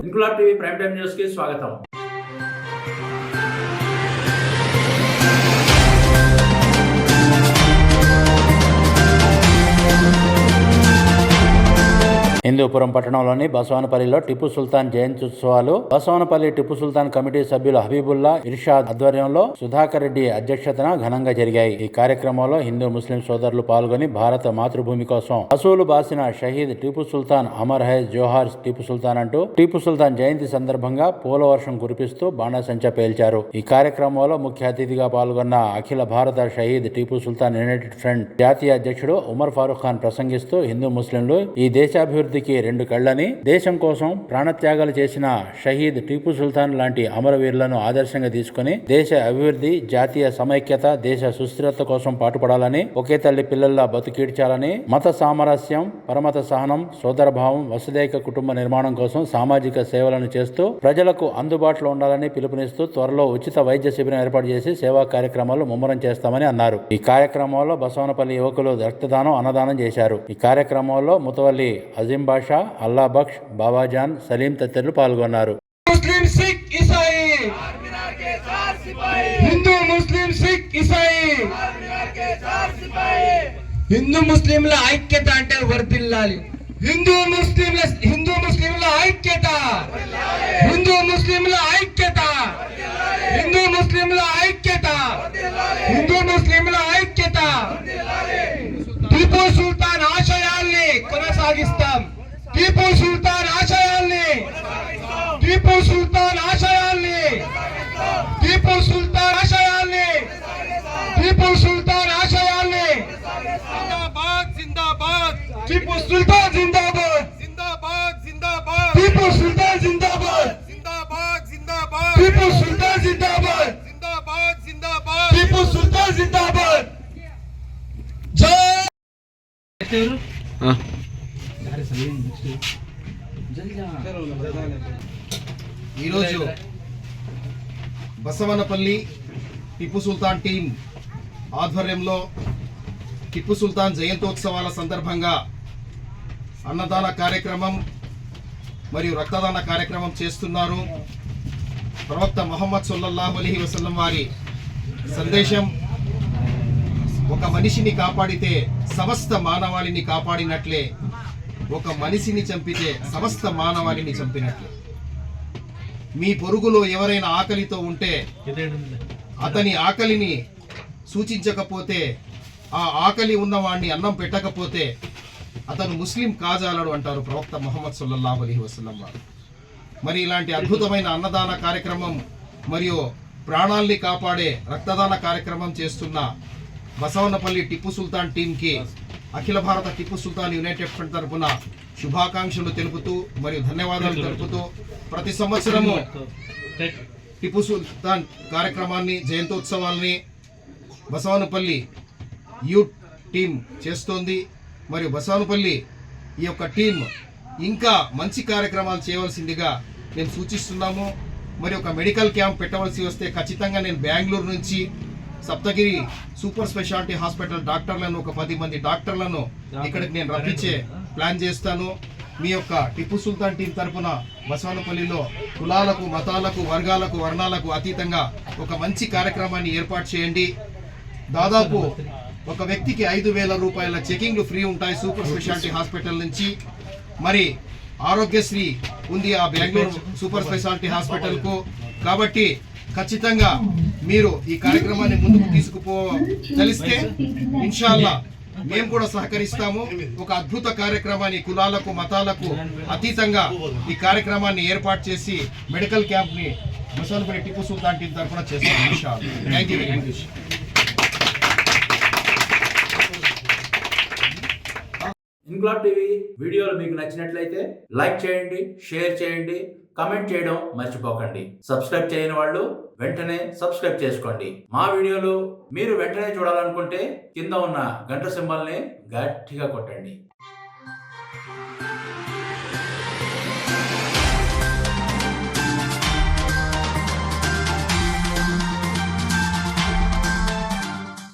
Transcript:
Inquilab TV prime time news కి స్వాగతం. హిందూపురం పట్టణంలోని బసవనపల్లిలో టిప్పు సుల్తాన్ జయంత్యుత్సవాలు బసవనపల్లి టిప్పు సుల్తాన్ కమిటీ సభ్యులు హబీబుల్లా, ఇర్షాద్ ఆధ్వర్యంలో సుధాకర్ రెడ్డి అధ్యక్షతన ఘనంగా జరిగాయి. ఈ కార్యక్రమంలో హిందూ ముస్లిం సోదరులు పాల్గొని భారత మాతృభూమి కోసం అసూలు బాసిన షహీద్ టిప్పు సుల్తాన్ అమర్ హై జోహార్ టిప్పు సుల్తాన్ అంటూ టిప్పు సుల్తాన్ జయంతి సందర్భంగా పూలవర్షం కురిపిస్తూ బాణాసంచా పేల్చారు. ఈ కార్యక్రమంలో ముఖ్య అతిథిగా పాల్గొన్న అఖిల భారత షహీద్ టిప్పు సుల్తాన్ యునైటెడ్ ఫ్రంట్ జాతీయ అధ్యక్షుడు ఉమర్ ఫారూక్ ఖాన్ ప్రసంగిస్తూ హిందూ ముస్లింలు ఈ దేశాభివృద్ధి రెండు కళ్ళని, దేశం కోసం ప్రాణత్యాగాలు చేసిన షహీద్ టిప్పు సుల్తాన్ లాంటి అమరవీరులను ఆదర్శంగా తీసుకుని దేశ అభివృద్ధి, జాతీయ సమైక్యత, దేశ సుస్థిరత కోసం పాటుపడాలని, ఒకే తల్లి పిల్లల్లా బతుకీడ్చాలని, మత సామరస్యం, పరమత సహనం, సోదరభావం, వసుదైక కుటుంబ నిర్మాణం కోసం సామాజిక సేవలను చేస్తూ ప్రజలకు అందుబాటులో ఉండాలని పిలుపునిస్తూ త్వరలో ఉచిత వైద్య శిబిరం ఏర్పాటు చేసి సేవా కార్యక్రమాలు ముమ్మరం చేస్తామని అన్నారు. ఈ కార్యక్రమంలో బసవనపల్లి యువకులు రక్తదానం, అన్నదానం చేశారు. ఈ కార్యక్రమంలో ముతవల్లి అజీం బాషా, అల్లా బక్ష్, బాబాజాన్, సలీం తదితరులు పాల్గొన్నారు. ముస్లిం, సిక్, ఇసాయి, హిందూ ముస్లిం, సిక్, ఇసాయి, హిందూ ముస్లింల ఐక్యత అంటే వర్ధిల్లాలి. హిందూ ముస్లింల ఐక్యత, హిందూ ముస్లింల ఐక్యత, హిందూ ముస్లింల ఐక్యత, హిందూ ముస్లింల ఐక్యత. టిప్పు సుల్తాన్ ఆశయాల్ని కొనసాగిస్తాం. టిప్పు సుల్తాన్ ఆశయాల్ని, టిప్పు సుల్తాన్ ఆశయాల్ని, టిప్పు సుల్తాన్ ఆశయాల్ని, టిప్పు సుల్తాన్ ఆశయాల్ని. జిందాబాద్ జిందాబాద్, టిప్పు సుల్తాన్ జిందాబాద్, జిందాబాద్ జిందాబాద్, టిప్పు సుల్తాన్ జిందాబాద్, జిందాబాద్ జిందాబాద్, టిప్పు సుల్తాన్ జిందాబాద్, జిందాబాద్ జిందాబాద్, టిప్పు సుల్తాన్ జిందాబాద్. జై ఈరోజు బసవనపల్లి టిప్పు సుల్తాన్ టీం ఆధ్వర్యంలో టిప్పు సుల్తాన్ జయంతోత్సవాల సందర్భంగా అన్నదాన కార్యక్రమం మరియు రక్తదాన కార్యక్రమం చేస్తున్నారు. ప్రవక్త ముహమ్మద్ సల్లల్లాహు అలైహి వసల్లం వారి సందేశం, ఒక మనిషిని కాపాడితే సమస్త మానవాళిని కాపాడినట్లే, ఒక మనిషిని చంపితే సమస్త మానవాళిని చంపినట్లే. మీ పొరుగులో ఎవరైనా ఆకలితో ఉంటే అతని ఆకలిని సూచించకపోతే, ఆ ఆకలి ఉన్నవాడిని అన్నం పెట్టకపోతే అతను ముస్లిం కాజాలడు అంటారు ప్రవక్త ముహమ్మద్ సల్లల్లాహు అలైహి వసల్లం వారు. మరి ఇలాంటి అద్భుతమైన అన్నదాన కార్యక్రమం మరియు ప్రాణాల్ని కాపాడే రక్తదాన కార్యక్రమం చేస్తున్న బసవనపల్లి టిప్పు సుల్తాన్ టీంకి అఖిల భారత టిప్పు సుల్తాన్ యునైటెడ్ ఫ్రంట్ తరఫున శుభాకాంక్షలు తెలుపుతూ మరియు ధన్యవాదాలు తెలుపుతూ, ప్రతి సంవత్సరము టిప్పు సుల్తాన్ కార్యక్రమాన్ని, జయంతోత్సవాల్ని బసవనపల్లి యూత్ టీం చేస్తోంది. మరియు బసవనపల్లి ఈ యొక్క టీం ఇంకా మంచి కార్యక్రమాలు చేయవలసిందిగా మేము సూచిస్తున్నాము. మరి ఒక మెడికల్ క్యాంప్ పెట్టవలసి వస్తే ఖచ్చితంగా నేను బెంగళూరు నుంచి సప్తగిరి సూపర్ స్పెషాలిటీ హాస్పిటల్ డాక్టర్లను, ఒక 10 మంది డాక్టర్లను ఇక్కడికి నేను రప్పించే ప్లాన్ చేస్తాను. మీ యొక్క టిప్పు సుల్తాన్ టీం తరఫున బసవనపల్లిలో కులాలకు, మతాలకు, వర్గాలకు, వర్ణాలకు అతీతంగా ఒక మంచి కార్యక్రమాన్ని ఏర్పాటు చేయండి. దాదాపు ఒక వ్యక్తికి 5,000 రూపాయల చెకింగ్లు ఫ్రీ ఉంటాయి సూపర్ స్పెషాలిటీ హాస్పిటల్ నుంచి. మరి ఆరోగ్యశ్రీ ఉంది ఆ బెంగళూరు సూపర్ స్పెషాలిటీ హాస్పిటల్కు. కాబట్టి ఖచ్చితంగా మీరు ఈ కార్యక్రమాన్ని ముందుకు తీసుకుపోదలిస్తే ఇన్షాల్లా మేము కూడా సహకరిస్తాము. ఒక అద్భుత కార్యక్రమాన్ని కులాలకు, మతాలకు అతీతంగా ఈ కార్యక్రమాన్ని ఏర్పాటు చేసి మెడికల్ క్యాంప్ ని బసవనపల్లి టిప్పు సుల్తాన్ టీం తరఫున చేస్తాం ఇన్షాల్లా. Thank you very much. Inquilab TV వీడియోలు మీకు నచ్చినట్లయితే లైక్ చేయండి, షేర్ చేయండి, కమెంట్ చేయడం మర్చిపోకండి. సబ్స్క్రైబ్ చేయని వాళ్ళు వెంటనే సబ్స్క్రైబ్ చేసుకోండి. మా వీడియోలు మీరు వెంటనే చూడాలనుకుంటే కింద ఉన్న గంట సింబల్ని గట్టిగా కొట్టండి.